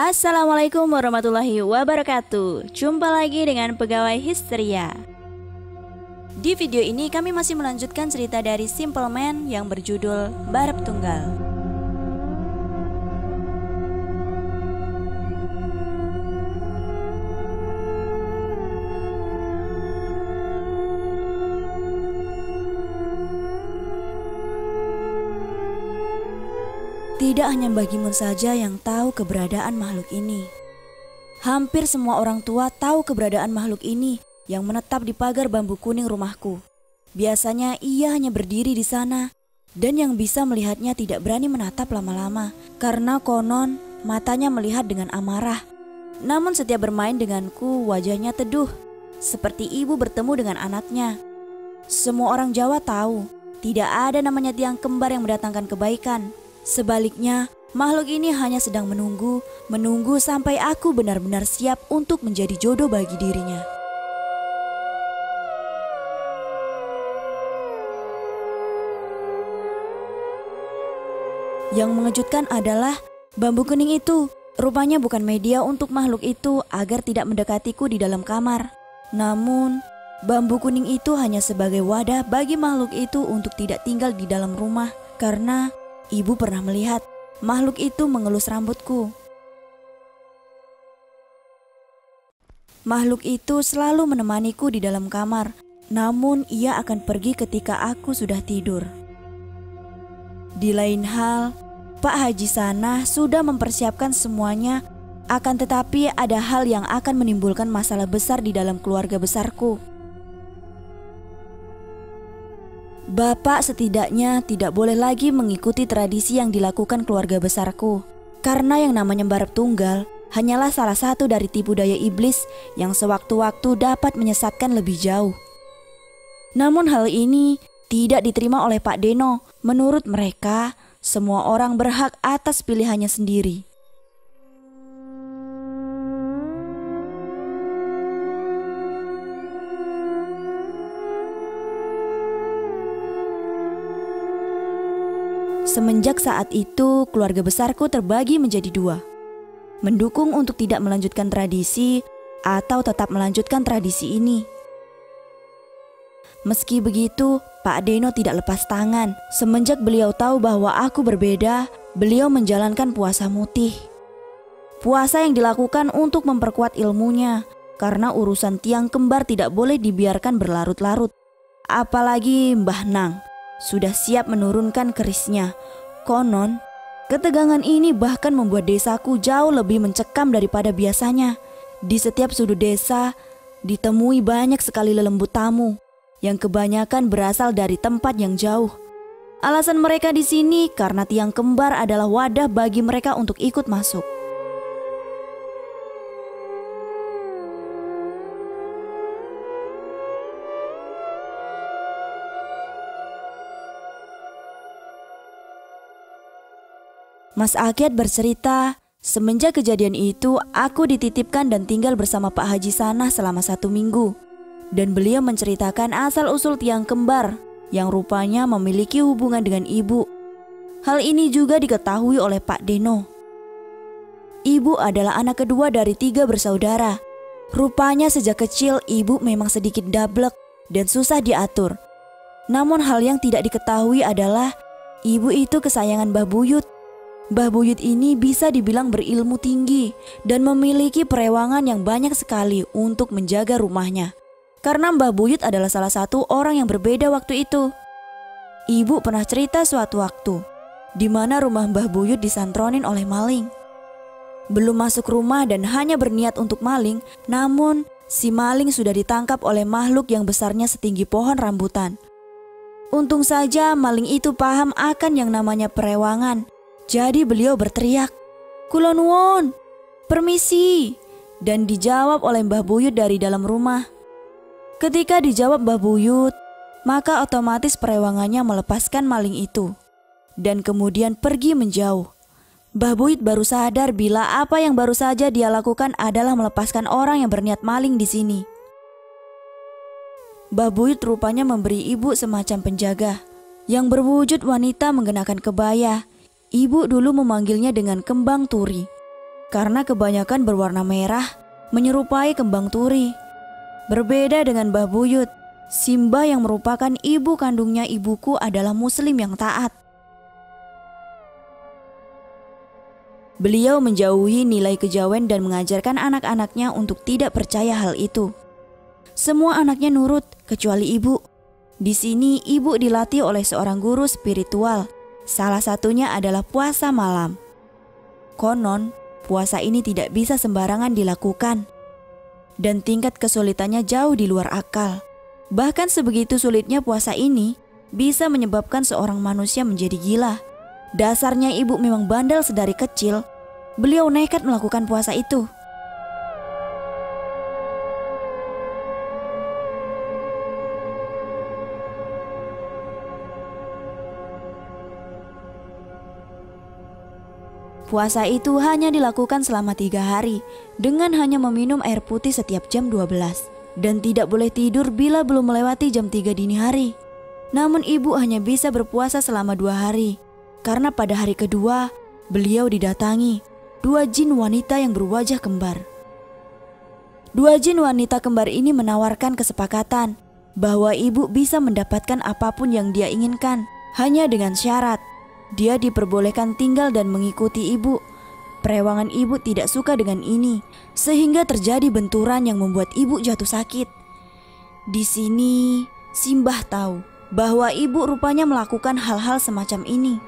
Assalamualaikum warahmatullahi wabarakatuh. Jumpa lagi dengan Pegawai Histeria. Di video ini kami masih melanjutkan cerita dari Simple Man yang berjudul Barep Tunggal. Tidak hanya bagimu saja yang tahu keberadaan makhluk ini. Hampir semua orang tua tahu keberadaan makhluk ini yang menetap di pagar bambu kuning rumahku. Biasanya ia hanya berdiri di sana dan yang bisa melihatnya tidak berani menatap lama-lama karena konon matanya melihat dengan amarah. Namun setiap bermain denganku wajahnya teduh seperti ibu bertemu dengan anaknya. Semua orang Jawa tahu tidak ada namanya tiang kembar yang mendatangkan kebaikan. Sebaliknya, makhluk ini hanya sedang menunggu sampai aku benar-benar siap untuk menjadi jodoh bagi dirinya. Yang mengejutkan adalah bambu kuning itu rupanya bukan media untuk makhluk itu agar tidak mendekatiku di dalam kamar. Namun, bambu kuning itu hanya sebagai wadah bagi makhluk itu untuk tidak tinggal di dalam rumah karena ibu pernah melihat makhluk itu mengelus rambutku. Makhluk itu selalu menemaniku di dalam kamar, namun ia akan pergi ketika aku sudah tidur. Di lain hal, Pak Haji Sanah sudah mempersiapkan semuanya, akan tetapi ada hal yang akan menimbulkan masalah besar di dalam keluarga besarku. Bapak setidaknya tidak boleh lagi mengikuti tradisi yang dilakukan keluarga besarku. Karena yang namanya barep tunggal hanyalah salah satu dari tipu daya iblis yang sewaktu-waktu dapat menyesatkan lebih jauh. Namun hal ini tidak diterima oleh Pak Deno. Menurut mereka, semua orang berhak atas pilihannya sendiri. Semenjak saat itu, keluarga besarku terbagi menjadi dua. Mendukung untuk tidak melanjutkan tradisi atau tetap melanjutkan tradisi ini. Meski begitu, Pak Deno tidak lepas tangan. Semenjak beliau tahu bahwa aku berbeda, beliau menjalankan puasa mutih. Puasa yang dilakukan untuk memperkuat ilmunya, karena urusan tiang kembar tidak boleh dibiarkan berlarut-larut. Apalagi Mbah Nang sudah siap menurunkan kerisnya. Konon, ketegangan ini bahkan membuat desaku jauh lebih mencekam daripada biasanya. Di setiap sudut desa, ditemui banyak sekali lelembut tamu, yang kebanyakan berasal dari tempat yang jauh. Alasan mereka di sini karena tiang kembar adalah wadah bagi mereka untuk ikut masuk. Mas Akyat bercerita, semenjak kejadian itu aku dititipkan dan tinggal bersama Pak Haji Sanah selama 1 minggu. Dan beliau menceritakan asal-usul tiang kembar yang rupanya memiliki hubungan dengan ibu. Hal ini juga diketahui oleh Pak Deno. Ibu adalah anak kedua dari 3 bersaudara. Rupanya sejak kecil ibu memang sedikit dablek dan susah diatur. Namun hal yang tidak diketahui adalah ibu itu kesayangan Mbah Buyut. Mbah Buyut ini bisa dibilang berilmu tinggi dan memiliki perewangan yang banyak sekali untuk menjaga rumahnya. Karena Mbah Buyut adalah salah satu orang yang berbeda waktu itu. Ibu pernah cerita suatu waktu, di mana rumah Mbah Buyut disantronin oleh maling. Belum masuk rumah dan hanya berniat untuk maling, namun si maling sudah ditangkap oleh makhluk yang besarnya setinggi pohon rambutan. Untung saja maling itu paham akan yang namanya perewangan. Jadi beliau berteriak, "Kula nuwun, permisi," dan dijawab oleh Mbah Buyut dari dalam rumah. Ketika dijawab Mbah Buyut, maka otomatis perewangannya melepaskan maling itu dan kemudian pergi menjauh. Mbah Buyut baru sadar bila apa yang baru saja dia lakukan adalah melepaskan orang yang berniat maling di sini. Mbah Buyut rupanya memberi ibu semacam penjaga yang berwujud wanita mengenakan kebaya. Ibu dulu memanggilnya dengan Kembang Turi. karena kebanyakan berwarna merah, menyerupai kembang turi. Berbeda dengan Mbah Buyut, Simbah yang merupakan ibu kandungnya ibuku adalah muslim yang taat. Beliau menjauhi nilai kejawen dan mengajarkan anak-anaknya untuk tidak percaya hal itu. Semua anaknya nurut kecuali ibu. Di sini ibu dilatih oleh seorang guru spiritual. Salah satunya adalah puasa malam. Konon, puasa ini tidak bisa sembarangan dilakukan. Dan tingkat kesulitannya jauh di luar akal. Bahkan sebegitu sulitnya puasa ini bisa menyebabkan seorang manusia menjadi gila. Dasarnya ibu memang bandel sedari kecil. Beliau nekat melakukan puasa itu. Puasa itu hanya dilakukan selama 3 hari dengan hanya meminum air putih setiap jam 12 dan tidak boleh tidur bila belum melewati jam 3 dini hari. Namun ibu hanya bisa berpuasa selama 2 hari karena pada hari kedua beliau didatangi 2 jin wanita yang berwajah kembar. 2 jin wanita kembar ini menawarkan kesepakatan bahwa ibu bisa mendapatkan apapun yang dia inginkan hanya dengan syarat dia diperbolehkan tinggal dan mengikuti ibu. Perewangan ibu tidak suka dengan ini, sehingga terjadi benturan yang membuat ibu jatuh sakit. Di sini, Simbah tahu bahwa ibu rupanya melakukan hal-hal semacam ini,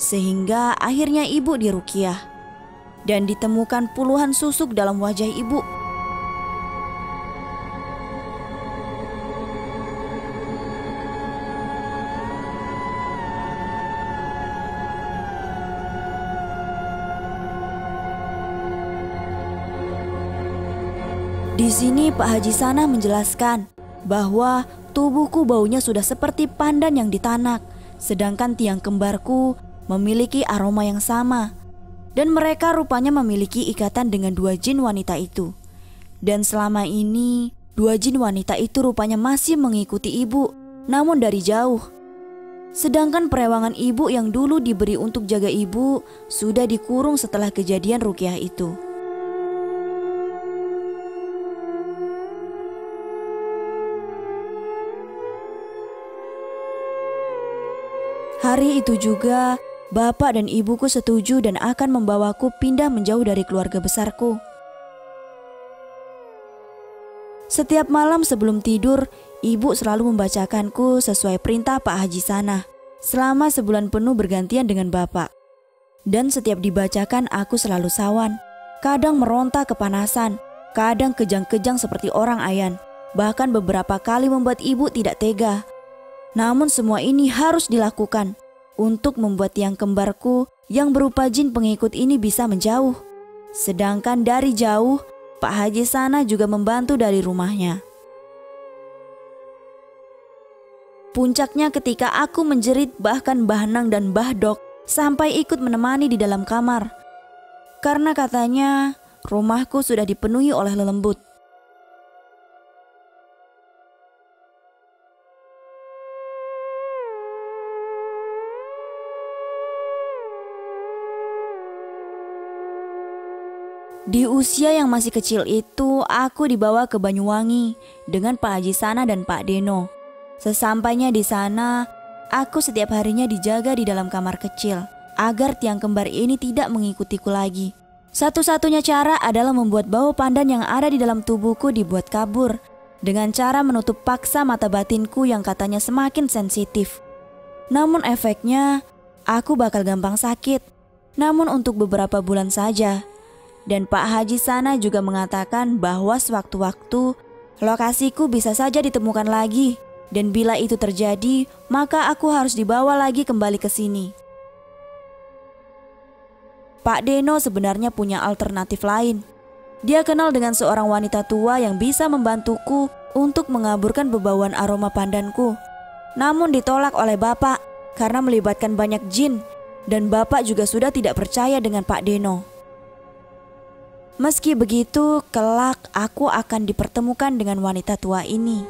sehingga akhirnya ibu diruqyah dan ditemukan puluhan susuk dalam wajah ibu. Di sini Pak Haji Sanah menjelaskan bahwa tubuhku baunya sudah seperti pandan yang ditanak, sedangkan tiang kembarku memiliki aroma yang sama. Dan mereka rupanya memiliki ikatan dengan 2 jin wanita itu. Dan selama ini 2 jin wanita itu rupanya masih mengikuti ibu, namun dari jauh. Sedangkan perewangan ibu yang dulu diberi untuk jaga ibu sudah dikurung setelah kejadian ruqyah itu. Hari itu juga, bapak dan ibuku setuju dan akan membawaku pindah menjauh dari keluarga besarku. Setiap malam sebelum tidur, ibu selalu membacakanku sesuai perintah Pak Haji Sanah selama sebulan penuh bergantian dengan bapak. Dan setiap dibacakan aku selalu sawan, kadang meronta kepanasan, kadang kejang-kejang seperti orang ayan, bahkan beberapa kali membuat ibu tidak tega. Namun semua ini harus dilakukan untuk membuat tiang kembarku yang berupa jin pengikut ini bisa menjauh. Sedangkan dari jauh, Pak Haji Sanah juga membantu dari rumahnya. Puncaknya ketika aku menjerit bahkan Mbah Nang dan Mbah Dok sampai ikut menemani di dalam kamar. Karena katanya rumahku sudah dipenuhi oleh lelembut. Di usia yang masih kecil itu, aku dibawa ke Banyuwangi dengan Pak Haji Sanah dan Pak Deno. Sesampainya di sana, aku setiap harinya dijaga di dalam kamar kecil agar tiang kembar ini tidak mengikutiku lagi. Satu-satunya cara adalah membuat bau pandan yang ada di dalam tubuhku dibuat kabur dengan cara menutup paksa mata batinku yang katanya semakin sensitif. Namun efeknya, aku bakal gampang sakit. Namun untuk beberapa bulan saja. Dan Pak Haji Sanah juga mengatakan bahwa sewaktu-waktu lokasiku bisa saja ditemukan lagi. Dan bila itu terjadi, maka aku harus dibawa lagi kembali ke sini. Pak Deno sebenarnya punya alternatif lain. Dia kenal dengan seorang wanita tua yang bisa membantuku untuk mengaburkan bebauan aroma pandanku. Namun ditolak oleh Bapak karena melibatkan banyak jin. Dan Bapak juga sudah tidak percaya dengan Pak Deno. Meski begitu, kelak aku akan dipertemukan dengan wanita tua ini.